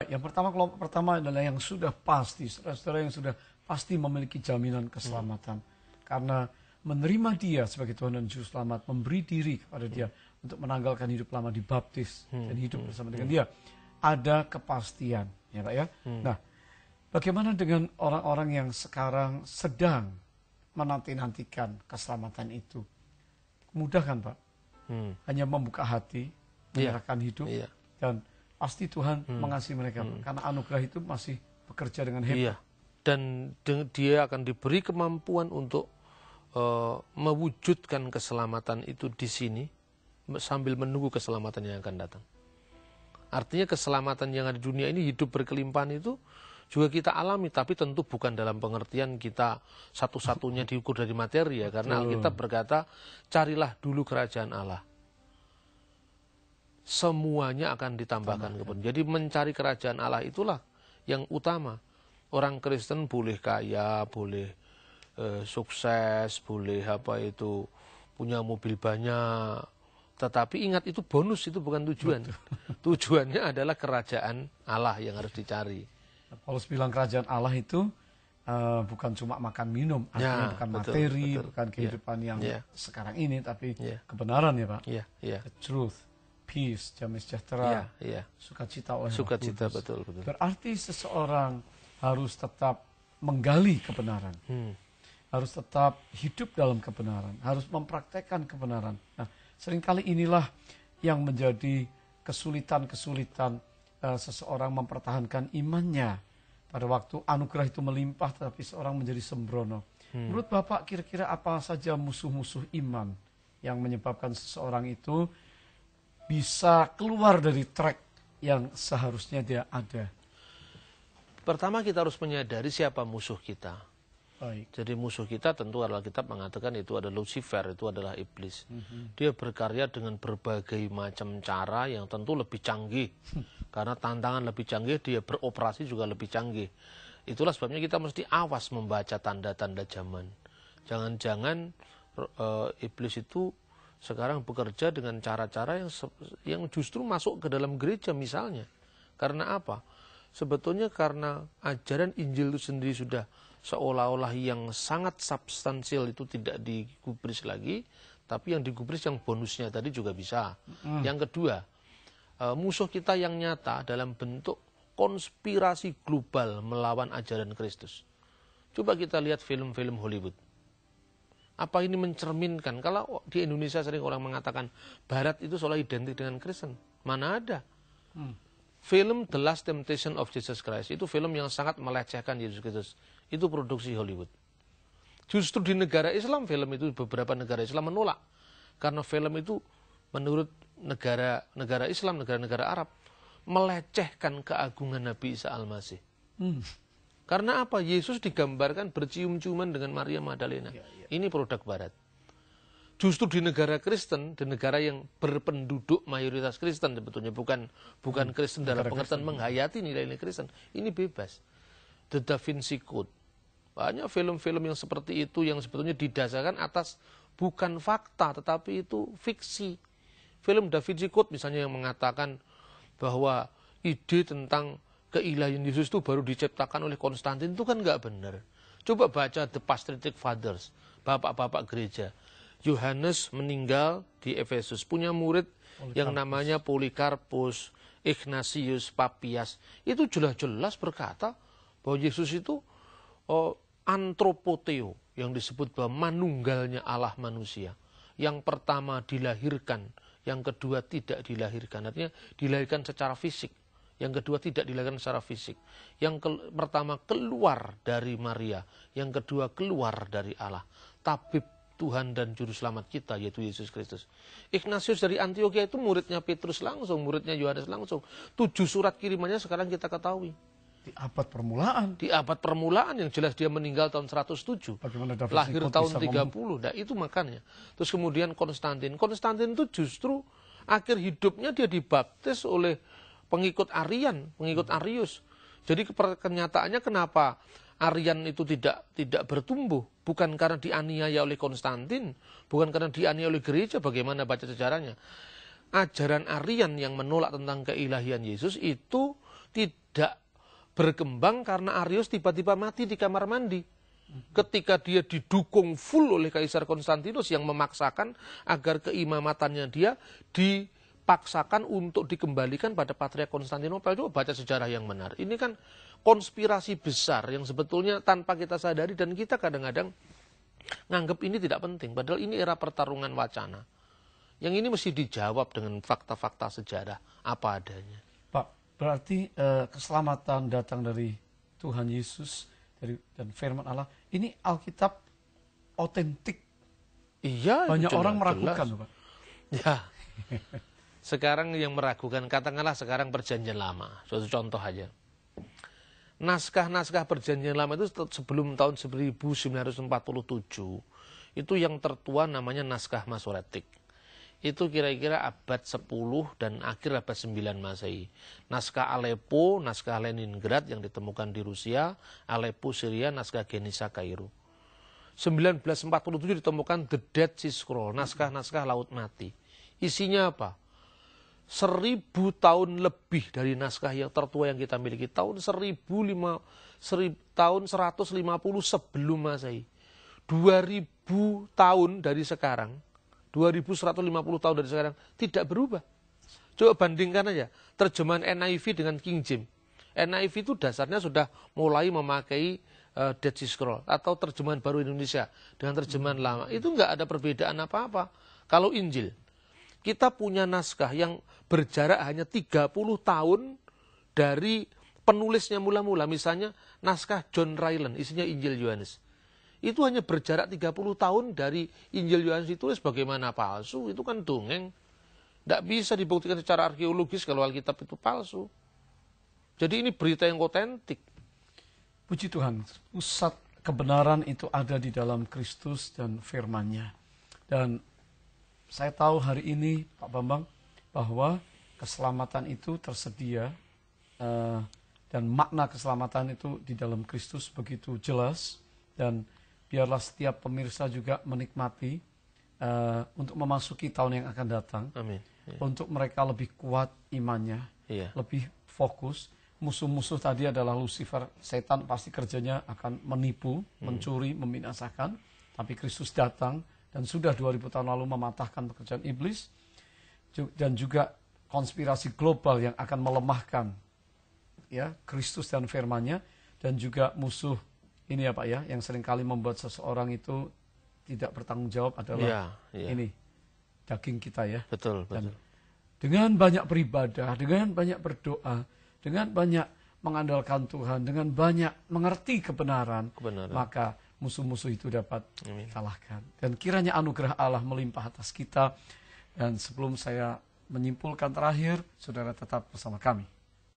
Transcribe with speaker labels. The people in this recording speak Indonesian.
Speaker 1: Yang pertama, kelompok pertama adalah yang sudah pasti, saudara-saudara yang sudah pasti memiliki jaminan keselamatan. Karena menerima dia sebagai Tuhan dan Juru Selamat, memberi diri kepada dia untuk menanggalkan hidup lama, dibaptis dan hidup bersama dengan dia. Ada kepastian, ya Pak ya. Nah, bagaimana dengan orang-orang yang sekarang sedang menanti-nantikan keselamatan itu? Mudah kan Pak? Hanya membuka hati, menyerahkan hidup, dan pasti Tuhan mengasihi mereka, karena anugerah itu masih bekerja dengan hebat.
Speaker 2: Dan dia akan diberi kemampuan untuk mewujudkan keselamatan itu di sini sambil menunggu keselamatan yang akan datang. Artinya keselamatan yang ada di dunia ini, hidup berkelimpahan itu juga kita alami, tapi tentu bukan dalam pengertian kita satu-satunya diukur dari materi ya, karena Alkitab berkata, carilah dulu kerajaan Allah. Semuanya akan ditambahkan kepada. Jadi mencari kerajaan Allah itulah yang utama. Orang Kristen boleh kaya, boleh sukses, boleh punya mobil banyak. Tetapi ingat, itu bonus, itu bukan tujuan. Tujuannya adalah kerajaan Allah yang harus dicari.
Speaker 1: Paulus bilang kerajaan Allah itu bukan cuma makan minum, artinya bukan materi, bukan kehidupan yang sekarang ini, tapi kebenaran ya Pak. The truth, peace, damai sejahtera, sukacita oleh
Speaker 2: sukacita, betul.
Speaker 1: Berarti seseorang harus tetap menggali kebenaran, harus tetap hidup dalam kebenaran, harus mempraktekkan kebenaran. Nah, seringkali inilah yang menjadi kesulitan-kesulitan seseorang mempertahankan imannya pada waktu anugerah itu melimpah, tetapi seorang menjadi sembrono. Menurut Bapak, kira-kira apa saja musuh-musuh iman yang menyebabkan seseorang itu bisa keluar dari track yang seharusnya dia ada?
Speaker 2: Pertama, kita harus menyadari siapa musuh kita.
Speaker 1: Baik.
Speaker 2: Jadi musuh kita tentu adalah, Alkitab mengatakan itu adalah Lucifer, itu adalah iblis. Dia berkarya dengan berbagai macam cara yang tentu lebih canggih. Karena tantangan lebih canggih, dia beroperasi juga lebih canggih. Itulah sebabnya kita mesti awas membaca tanda-tanda zaman. Jangan-jangan iblis itu sekarang bekerja dengan cara-cara yang justru masuk ke dalam gereja misalnya. Karena apa? Sebetulnya karena ajaran Injil itu sendiri sudah seolah-olah yang sangat substansial itu tidak digubris lagi, tapi yang digubris yang bonusnya tadi juga bisa. Yang kedua, musuh kita yang nyata dalam bentuk konspirasi global melawan ajaran Kristus. Coba kita lihat film-film Hollywood. Apa ini mencerminkan? Kalau di Indonesia sering orang mengatakan Barat itu seolah identik dengan Kristen. Mana ada? Film The Last Temptation of Jesus Christ itu film yang sangat melecehkan Yesus Kristus. Itu produksi Hollywood. Justru di negara Islam, film itu beberapa negara Islam menolak. Karena film itu menurut negara Islam, negara-negara Arab, melecehkan keagungan Nabi Isa Al-Masih. Karena apa? Yesus digambarkan bercium-ciuman dengan Maria Magdalena. Ini produk Barat. Justru di negara Kristen, di negara yang berpenduduk mayoritas Kristen sebetulnya, bukan Kristen dalam pengertian menghayati nilai-nilai Kristen. Ini bebas. The Da Vinci Code. Banyak film-film yang seperti itu yang sebetulnya didasarkan atas bukan fakta, tetapi itu fiksi. Film Da Vinci Code misalnya yang mengatakan bahwa ide tentang keilahian Yesus itu baru diciptakan oleh Konstantin, itu kan nggak benar. Coba baca The Patriarch Fathers, bapak-bapak gereja. Yohanes meninggal di Efesus, punya murid yang namanya Polikarpus, Ignatius, Papias. Itu jelas-jelas berkata bahwa Yesus itu antropoteo, yang disebut bahwa manunggalnya Allah manusia. Yang pertama dilahirkan, yang kedua tidak dilahirkan. Artinya dilahirkan secara fisik, yang kedua tidak dilahirkan secara fisik. Yang pertama keluar dari Maria, yang kedua keluar dari Allah. Tabib Tuhan dan Juru Selamat kita, yaitu Yesus Kristus. Ignatius dari Antioquia itu muridnya Petrus langsung, muridnya Yohanes langsung. 7 surat kirimannya sekarang kita ketahui.
Speaker 1: Di abad permulaan.
Speaker 2: Di abad permulaan yang jelas dia meninggal tahun 107. Lahir tahun 30. Nah itu makanya. Terus kemudian Konstantin. Konstantin itu justru akhir hidupnya dia dibaptis oleh pengikut Arian, pengikut Arius. Jadi kenyataannya kenapa Arian itu tidak bertumbuh? Bukan karena dianiaya oleh Konstantin, bukan karena dianiaya oleh gereja. Bagaimana baca sejarahnya? Ajaran Arian yang menolak tentang keilahian Yesus itu tidak berkembang karena Arius tiba-tiba mati di kamar mandi. Ketika dia didukung full oleh Kaisar Konstantinus yang memaksakan agar keimamatannya dia dipaksakan untuk dikembalikan pada Patriark Konstantinopel. Coba baca sejarah yang benar. Ini kan konspirasi besar yang sebetulnya tanpa kita sadari dan kita kadang-kadang nganggap ini tidak penting. Padahal ini era pertarungan wacana. Yang ini mesti dijawab dengan fakta-fakta sejarah apa adanya.
Speaker 1: Pak, berarti keselamatan datang dari Tuhan Yesus dan firman Allah. Ini Alkitab otentik.
Speaker 2: Iya,
Speaker 1: banyak
Speaker 2: jelas,
Speaker 1: orang meragukan, Pak.
Speaker 2: Ya. Sekarang yang meragukan, katakanlah sekarang Perjanjian Lama. Suatu contoh aja. Naskah-naskah Perjanjian Lama itu sebelum tahun 1947 itu yang tertua namanya naskah Masoretik. Itu kira-kira abad 10 dan akhir abad 9 Masehi. Naskah Aleppo, naskah Leningrad yang ditemukan di Rusia, Aleppo Syria, naskah Genisa Kairo. 1947 ditemukan The Dead Sea Scroll, naskah-naskah Laut Mati. Isinya apa? 1000 tahun lebih dari naskah yang tertua yang kita miliki. Tahun 150 sebelum Masehi. 2000 tahun dari sekarang, 2150 tahun dari sekarang tidak berubah. Coba bandingkan aja terjemahan NIV dengan King James. NIV itu dasarnya sudah mulai memakai Dead Sea Scroll atau terjemahan baru Indonesia dengan terjemahan lama. Itu nggak ada perbedaan apa-apa. Kalau Injil, kita punya naskah yang berjarak hanya 30 tahun dari penulisnya mula-mula. Misalnya naskah John Ryland, isinya Injil Yohanes. Itu hanya berjarak 30 tahun dari Injil Yohanes ditulis. Bagaimana palsu? Itu kan dongeng. Tidak bisa dibuktikan secara arkeologis kalau Alkitab itu palsu. Jadi ini berita yang otentik.
Speaker 1: Puji Tuhan, pusat kebenaran itu ada di dalam Kristus dan firman-Nya. Dan saya tahu hari ini, Pak Bambang, bahwa keselamatan itu tersedia dan makna keselamatan itu di dalam Kristus begitu jelas. Dan biarlah setiap pemirsa juga menikmati untuk memasuki tahun yang akan datang.
Speaker 2: Amin. Ya.
Speaker 1: Untuk mereka lebih kuat imannya, lebih fokus. Musuh-musuh tadi adalah Lucifer, setan pasti kerjanya akan menipu, mencuri, membinasakan. Tapi Kristus datang dan sudah 2000 tahun lalu mematahkan pekerjaan iblis. Dan juga konspirasi global yang akan melemahkan ya Kristus dan firman-Nya. Dan juga musuh ini ya Pak ya, yang seringkali membuat seseorang itu tidak bertanggung jawab adalah ini, daging kita ya.
Speaker 2: Betul,
Speaker 1: Dan
Speaker 2: betul.
Speaker 1: dengan banyak beribadah, dengan banyak berdoa, dengan banyak mengandalkan Tuhan, dengan banyak mengerti kebenaran, maka musuh-musuh itu dapat kalahkan. Dan kiranya anugerah Allah melimpah atas kita. Dan sebelum saya menyimpulkan terakhir, saudara tetap bersama kami.